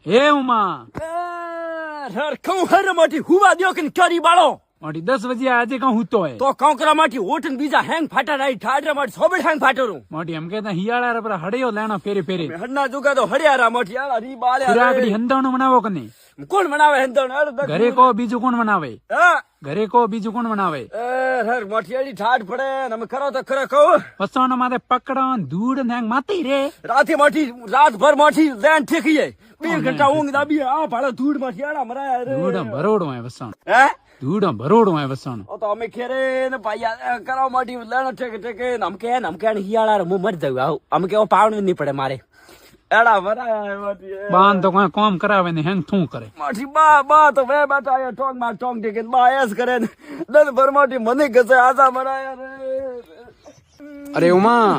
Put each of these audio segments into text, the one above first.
હે ઉમા કહું હરે મોટી હુવા દો કે કરી બાળો મોટી 10 વાગે આજે કહું હું તો તો કાંકરા માંથી ઓઠન બીજા હેંગ ફાટા રાઈ ઠાડરા માટે સોબે હેંગ ફાટરું મોટી એમ કેતા હિયાળા પર હડ્યો લેણો ફેરે ફેરે હડના જુગા તો હડિયારા મોટી આલા રી બાલે સુરાગડી હંદાણો બનાવો કને કોણ બનાવે હેંદણ ઘરે કો બીજું કોણ બનાવે હા ઘરે કો બીજું કોણ બનાવે હર મોઠિયાળી ઠાડ પડે ને અમે કરો તો ખરે કહું પસોનો માથે પકડો ધૂળ ને માતી રે રાતે મોટી રાતભર મોટી લેન ઠેકી જાય 2 ઘંટા ઊંઘ દાબી આ ભાડો ધૂળ મોઠિયાળા મરાયા રે ધૂળ ભરોડો હે વસણ હે ધૂળ ભરોડો હે વસણ ઓ તો અમે ખેરે ને ભાઈ કરાવ મોટી લેણ ઠેકે ઠેકે નમકે હિયાળા હું મર જાવ આવ અમે કેવો પાવણ નહીં પડે મારે એડા મરાયા મોટી બાન તો કોઈ કામ કરાવે ને હેંગ થું કરે મોટી બા તો વે બેટા આયા ટોંગ માં ટોંગ ઠેકે બા એસ કરે ને દન ભર મોટી મને ગસે આજા મરાયા રે અરે ઉમા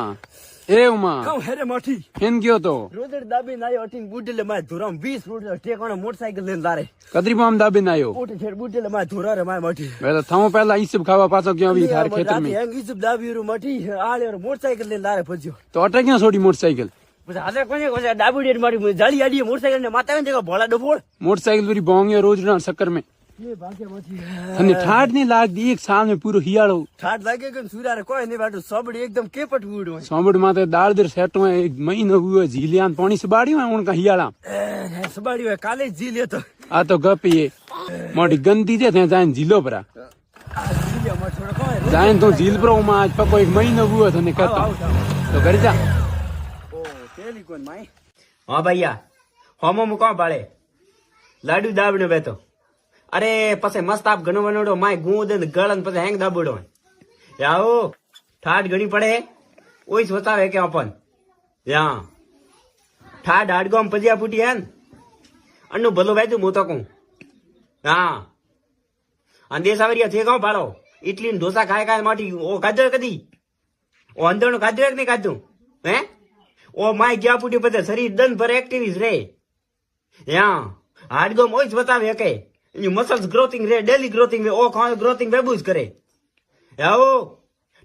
એ ઉમા કહું હેરે મોટી કેમ ગયો તો રોદડ દાબી નાયો અટીન બુડલે માં ધોરામ 20 ફૂટ ટેકોનો મોટરસાઇકલ લઈને લારે કદરી પામ દાબીને આવ્યો ઓટી છેડ બુડલે માં ધોરા રે માં મોટી વે તો થમો પહેલા ઈસબ ખાવા પાછો ક્યાં આવી થાર ખેતર રાતે में હેંગ ઈસબ દાબી રૂ મોટી આલે મોટરસાઇકલ લઈને લારે ભજ્યો તો અટે ક્યાં છોડી મોટરસાઇકલ પછી હાલે કોને દાબુડી મારી જાળી આડી મોટરસાઇકલ ને માતા ને ભોળા ડબોળ मोटरसाइकिल पूरी बोंगे रोज ना चक्कर में એ ભાગે મોટી અને ઠાડ नहीं लागती एक साल में पूरो हियाड़ो ઠાડ લાગે કે સુરારે કોઈ નહીં બાટુ સોબડી एकदम केपट हुड હોય सोमड़ माते दाल दर सेट में एक महीना हुआ झीलियान पानी से बाड़ी में उनका हियाड़ा સબાડી હોય કાલે જી લેતો आ तो गप ये मोटी गंदी जे थे जान झीलो परा જી અમાર થોડો કોઈ जान तो झील पर में आज पको एक महीना हुआ था ने कहता तो कर जा ઓ તેલી કોણ માઈ હા ભૈયા હોમો મુ કોણ પાડે લાડુ દાબને બેતો અરે પછી મસ્ત આપ ઘણો વનોડો માય ગુંદ ને ગળન પછી હેંગ દાબડો યાઓ ઠાડ ઘણી પડે ઓઈ સોતાવે કે આપન યા ઠાડ આડગોમ પજિયા ફૂટી હેન અન્નુ ભલો વેતું મુ તો કહું હા અંદેશ આવરિયા છે ગામ ભાડો ઇડલી ને ઢોસા ખાય ખાય માટી ઓ ખાધો કદી ઓ અંદરનો ખાધો કે નહીં ખાધું હે ઓ માય ગયા ફૂટી પછી શરીર દન ભર એક્ટિવિસ રે યા હાડગોમ ઓઈ બતાવે કે મસલ્સ ગ્રોથિંગ રે ડેલી ગ્રોથિંગ ઓ ગ્રોથિંગ બેબુજ કરે આવો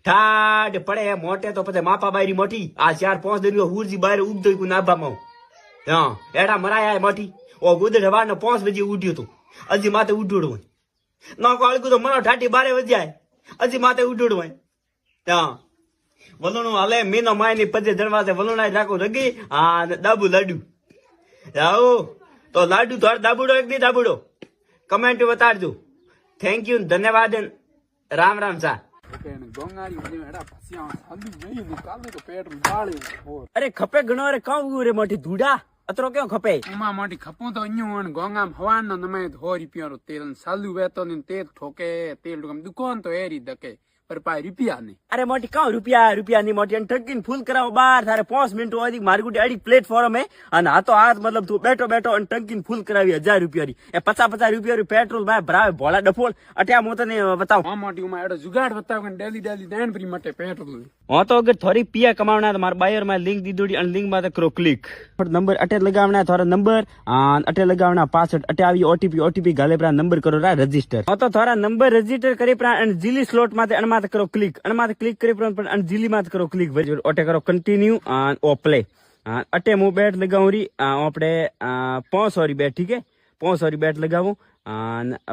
ઠાડ પડે મોટે તો પછી માપા બાયરી મોટી આ 4-5 દરિયો હુરજી બાયર ઉગદોઈ કુ નાભામાં હા એડા મરાયા મોટી ઓ ગુદર હવાનો 5 બજે ઉઠ્યો તો હજી માથે ઉઠોડો ના કોળકુ તો મનો ઠાટી બારે વજાય હજી માથે ઉઠોડો હા વલોણો હાલે મીનો માય ની પજે દરવાજે વલોણા રાખો રગી આ દાબુ લાડુ આવો તો લાડુ તો દાબુડો એક દી દાબુડો કમેન્ટ બતાડજો થેન્ક યુ ધન્યવાદ રામ રામ સા અરે ખપે ઘણો રે કામ રે મોટી ધૂડા અતરો ક્યાં ખપે ઉમા મોટી ખપું તો અન્યું ગોંગામ હવાન નો નમે 100 રૂપિયા તેલ સાલુ વેતો ને તેલ ઠોકે તેલ દુકાન તો એરી દકે પર પાય રૂપિયા નહીં અરે મોટી કાં રૂપિયા ની મોટી ટકીને ફૂલ કરાવો બાર તારે 5 મિનિટ વાળી માર્ગુટી આડી પ્લેટફોર્મ હે અને આ તો આ મતલબ તું બેઠો અને ટંકીને ફૂલ કરાવી 1000 રૂપિયાની એ 50 રૂપિયા પેટ્રોલ માં ભરાવે ભોળા ડફોળ અટ્યા હું તને બતાવ હા મોટી ઉમા એડો જુગાડ બતાવ કે ડેલી દેન પ્રી માટે પેટ્રોલ હા તો અગર થોડી પિયા કમાવના તો મારા બાયર માં લિંક દીધોડી અને લિંક માં કરો ક્લિક નંબર અટે લગાવના થોડા નંબર અટે લગાવના પાસવર્ડ અટે આવી ઓટીપી ગાલે પ્રા નંબર કરો રા રજીસ્ટર હા તો થોડા નંબર રજીસ્ટર કરી પ્રા અને જીલી સ્લોટ માં કરો ક્લિક અને માથે ક્લિક કરી પણ જીલી માં કરો ક્લિક ઓટે કરો કન્ટિન્યુ ઓ પ્લે અટે હું બેટ લગાવું રી આપણે 500 રી બેટ ઠીક है 500 રી બેट लगाऊं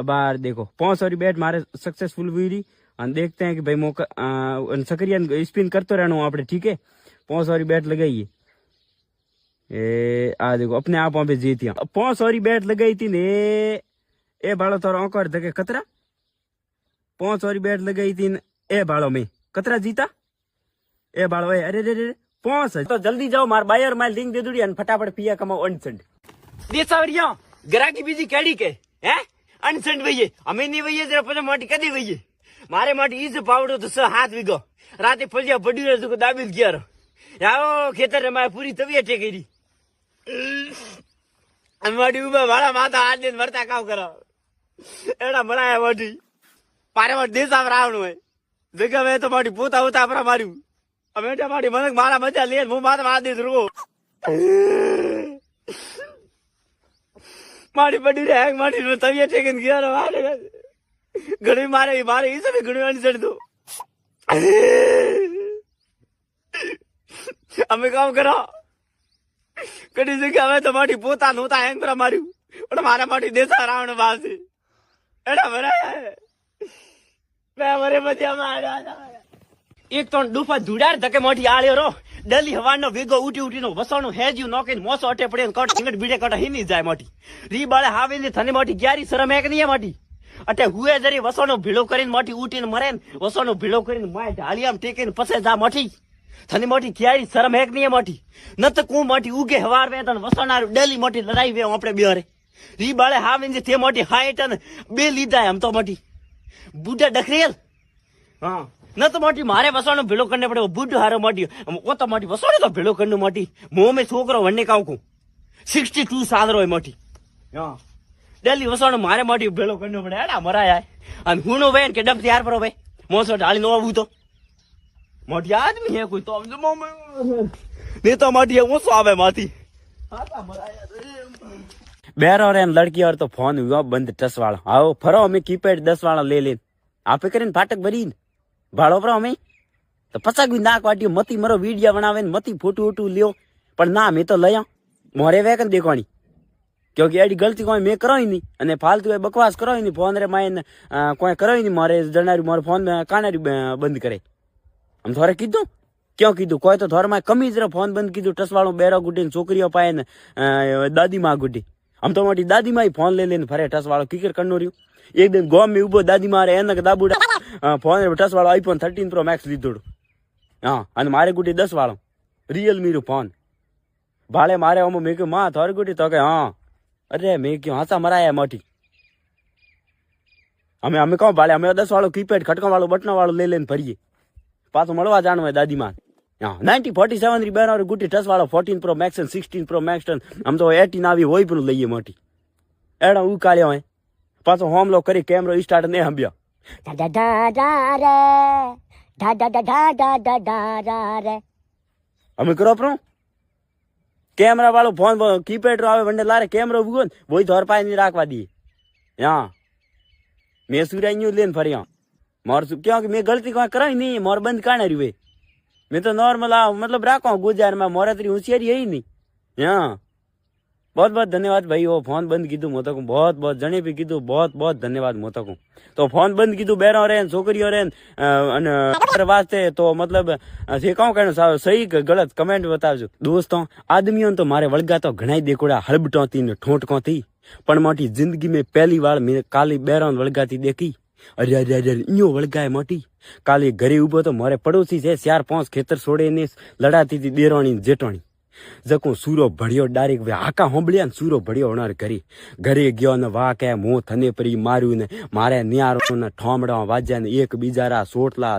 बार देखो 500 री बेट मारे सक्सेसफुल हुई रही और देखते हैं कि भाई मौका सकरिया स्पिन करते रहना हूँ आपने ठीक है 500 री बेट लगाइए आ देखो अपने आप वहां पे जीती 500 री बेट लगाई थी ने ए बाड़ो तो आंकर धके कतरा 500 री बेट लगाई थी ए बाड़ो में कतरा जीता ए बाड़ो अरे रे 500 तो जल्दी जाओ मार बायर में लिंक दे दूरी और फटाफट पिया कमाओ अनसंड देसावरिया ग्राहकी बीजी केड़ी के હે અનસંડ વઈએ અમે ની વઈએ જરા પછી માટી કદી વઈએ મારે માટી ઈજ પાવડો તો 7 વીઘો રાતે ફળિયા પડ્યું તો દાબી ગયા આવો ખેતર માં પૂરી તવિયા ટેકેરી અમાડી ઉભા વાળા માથા હાથ દે મરતા કાવ કરો એડા મરાયા માટી પારે માં દેસાવ રાવણ હોય જગ્યા મે તો માટી પોતા હોતા આપરા માર્યું અમે એટલે માટી મને મારા મજા લે હું માથા હાથ દે રો મારી પડી રે મારી નો તવિયા ટેકન ગયા મારે ઘણી મારે ઈ સબે ઘણી અનસડ દો અમે કામ કરો કદી જગ્યા હવે તો મોટી પોતાનું હોતા હેંગ પર માર્યું પણ મારા મોટી દેશા રાવણ બાસી એડા ભરાય બે મરે મધ્યા એક તો ડૂફા ધુડાર ધકે મોટી આળ્યો રો ડલી હવાનો વેગો ઉઠીનો વસણો હેજ્યું નોકીને મોસો અટે પડે કટ સિંગટ બીડે કટ હિની જાય મોટી રી બાળે હાવેલી થને મોટી ગ્યારી શરમ એક નહીં મોટી અટે હુએ જરી વસણો ભીડો કરીને મોટી ઉઠીને મરે ને વસણો ભીડો કરીને માય ઢાલિયામ ટેકીને પસે જા મોટી થની મોટી ક્યારી શરમ એક નહીં મોટી ન તો કું મોટી ઉગે હવાર વે તને વસણારું ડલી મોટી લડાઈ વે આપણે બેરે રી બાળે હાવેલી તે મોટી હાઈટ ને બે લીધા એમ તો મોટી બુઢા ડખરેલ હા ન તો મોટી મારે વસવાનો ભેળો કરીને પડે બુઢ હારો મોટી ઓ તો મોટી વસવાનો તો ભેળો કરીને મોટી મોમે છોકરો વન્ને કાઉકું 62 સાલ રોય મોટી હા ડેલી વસવાનો મારે મોટી ભેળો કરીને પડે એડા મરાય અને હુંનો વેન કે ડબ તૈયાર પરો ભાઈ મોસો ઢાળી નો આવું તો મોટી આદમી હે કોઈ તો ને તો મોટી ઓછો આવે માથી બેરો રે લડકી ઓર તો ફોન હુआ બંધ 10 વાળો આવો ફરો અમે કીપેડ 10 વાળો લે લે આપે કરીને ફાટક ભરીને ભાડો પર અમે તો પચાક બી નાક વાટ્યો મતી મારો વિડીયો બનાવે ને મતી ફોટો વોટું લ્યો પણ ના મેં તો લઈ મોરે વેકન દેખવાની ક્યોંકि એડી ગલતી કોઈ મેં કરાવી નહીં અને ફાલતુ બકવાસ કરાવી નહીં ફોન રે માઈને કોઈ કરાવી નહીં મારે જણાર્યું મારો ફોન કાનારી બંધ કરે આમ થોરે કીધું ક્યાં કીધું કોઈ તો થોરમાં કમી જ ફોન બંધ કીધું ટસવાળું બેરો ગુડી છોકરીઓ પાય ને દાદીમાં ગુડી આમ તો મોટી દાદીમાં ફોન લઈ લઈને ફરે ટસવાળો કિકર કરનો રહ્યું એક દિન ગોમ મેં ઉભો દાદી મારે એને દાબુડા ફોન ટચ વાળો આઈફોન 13 પ્રો મેક્સ લીધો હા અને મારે ગુટી 10 વાળો રિયલમી નું ફોન ભાડે મારે આમાં મેં કહ્યું માં થોરી ગુટી તો કે હા અરે મેં કહ્યું હાસા મરાયા મોટી અમે કહો ભાડે અમે 10 વાળો કીપેડ ખટકા વાળો બટના વાળો લઈ લઈને ફરીએ પાછું મળવા જાણવા દાદી માં હા 1947 ની બેન ગુટી ટચ વાળો 14 પ્રો મેક્સ 16 પ્રો મેક્સ આમ તો 18 આવી હોય પણ લઈએ મોટી એડા ઉકાળ્યો હોય પાછો હોમ લો કરી કેમેરો સ્ટાર્ટ ને હંબ્યો અમે કરો પ્રો કેમેરા વાળો ફોન કીપેડ આવે વંડે લારે કેમેરો ઉગો ને બોય ધોર પાય ની રાખવા દઈએ હા મેં સુરાઈ લઈને ફર્યા મોર ક્યાં કે મેં ગલતી કોઈ કરાવી નહીં મોર બંધ કાણે રહ્યું મેં તો નોર્મલ મતલબ રાખો ગુજારમાં મોરાતરી હોશિયારી હઈ નહીં હા बहुत बहुत धन्यवाद भाई वो फोन बंद कीधु मोतो को बहुत बहुत जने भी कीधु बहुत बहुत धन्यवाद मोतो को तो फोन बंद कीधु बेरो रे छोकरीओ रे अने वास्ते तो मतलब जे कहूं कहने सही के गलत कमेंट बतावजो दोस्तों आदमियों तो मारे वळगा तो घणाई देकोड़ा हड़बटोती ने ठोंटकोती पण मोटी जिंदगी में पहली बार मैं काली बेरोन वळगाती देखी अरे अरे अरे इयो वळगाय मोटी काली घरे उभो तो मारे पड़ोसी छे 4-5 खेतर छोड़े ने लड़ाती थी देरोणी जेटोणी जको सूरो भड़ियो डायरेक्ट हाका होंबलिया सूरो भड़ियो होणार घरे गयो ने वाह के मुंह थने परी मार्યું ने मारे नियारो ने ठोमड़ा वाज्या ने एक बीजारा सोटला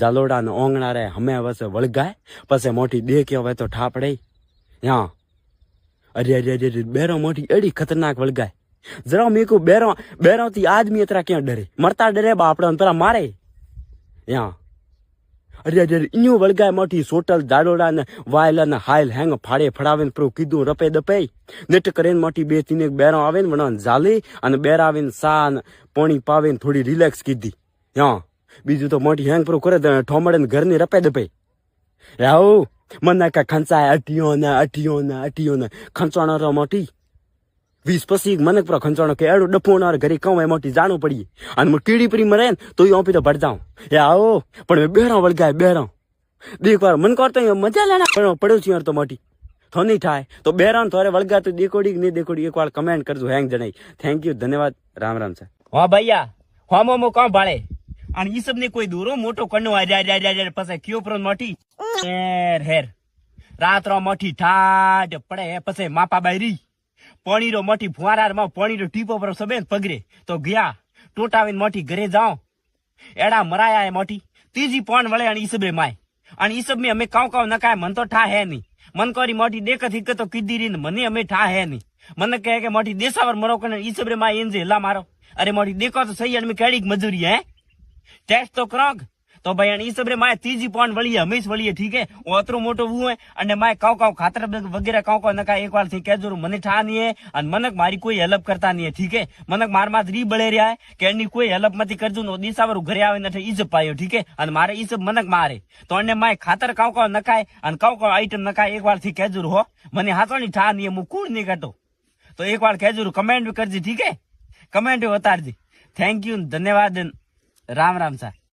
जालोड़ा ने ओंगણા रे हमे वसे वळगाय पसे मोटी देख्यो वे तो ठापड़े हां अरे अरे अरे बेरो मोटी एडी खतरनाक वळगाय जरा मेको बेरो थी आदमी इतना क्यों डरे मरता डरे बापड़ा पेला मारे हां अरे अरे इन्यो वळगाय मोटी सोटल जाडोड़ा ने वायला ने हाइल हैंग फाड़े फड़ावे प्रो कीधुं रपे दपे नेट करेन मोटी 2-3 बेरो आवे ने वणा जाले अने बेरा आवे सा पाणी पावे थोड़ी रिलेक्स कीधी हां बीजू तो मोटी हैंग प्रो करे ठोमड़े ने घर ने रपे दपे राओ मन का खंचाय अटियो ने खंचाणो रो मोटी 20-25 मनक पर खंचाणो के एडो डफोनार घरे कमाय मोटी जाणो पड़ी अने मो कीड़ी परी मरे तो यो पे तो भड़ जाऊं ए आओ पण मैं बेरा वळगाय बेरा देख बार मन करतो मजा लेना पण पड़ोसी यार तो मोटी थोनी थाय तो बेरा थोरे वळगा तो देकोडी ने देकोडी एक बार कमेंट करजो हैंग जणाई थैंक यू धन्यवाद राम राम सर हां भैया होमो मो कोण भाळे अने ई सब ने कोई दूरो मोटो कन्नो आ जा पसे क्यों पर मोटी हेर रात रो मोटी ठाड पड़े पसे मापा बायरी पाणी रो मोटी फुवारा में पाणी रो टीपो पर सबे पगरे तो गया टोटावीन मोटी घरे जाओ एड़ा मराया है मोटी तीजी पान वळे आणि ईसबे माय आणि ईसब में हमें काव काव नकाय मन तो ठा है नहीं मन कोरी मोटी देख थी तो कीधी रीन मने हमें ठा है नहीं मन कहे के मोटी देसावर मरो कने ईसबे माय इंजे ला मारो अरे मोटी देखो तो सही आणि में केड़ी मजूरी है टेस्ट तो करो તો ભાઈ ઈ સબરે માય ત્રીજી પોન વળીએ હંમેશ વળીએ ઠીક હે ઓતરો મોટો હું હોય અને માય કાવ કાવ ખાતર વગેરે કાવ કાવ નકા એક વાર થી કેજો મને ઠા નહીં હે અને મનક મારી કોઈ હેલ્પ કરતા નહીં ઠીક હે મનક માર માં રી બળે રહ્યા કે એની કોઈ હેલ્પ મતી કરજો નો દિશાવર ઘરે આવે નથી ઈજ પાયો ઠીક હે અને મારે ઈ સબ મનક મારે તો એને માય ખાતર કાવ કાવ નકાય અને કાવ કાવ આઈટમ નકાય એક વાર થી કેજો હો મને હાથોની ઠા નહીં હું કુણ નહીં કરતો તો એક વાર કેજો કમેન્ટ કરજી ઠીક હે કમેન્ટ ઉતારજી થેન્ક યુ ધન્યવાદ રામ રામ સર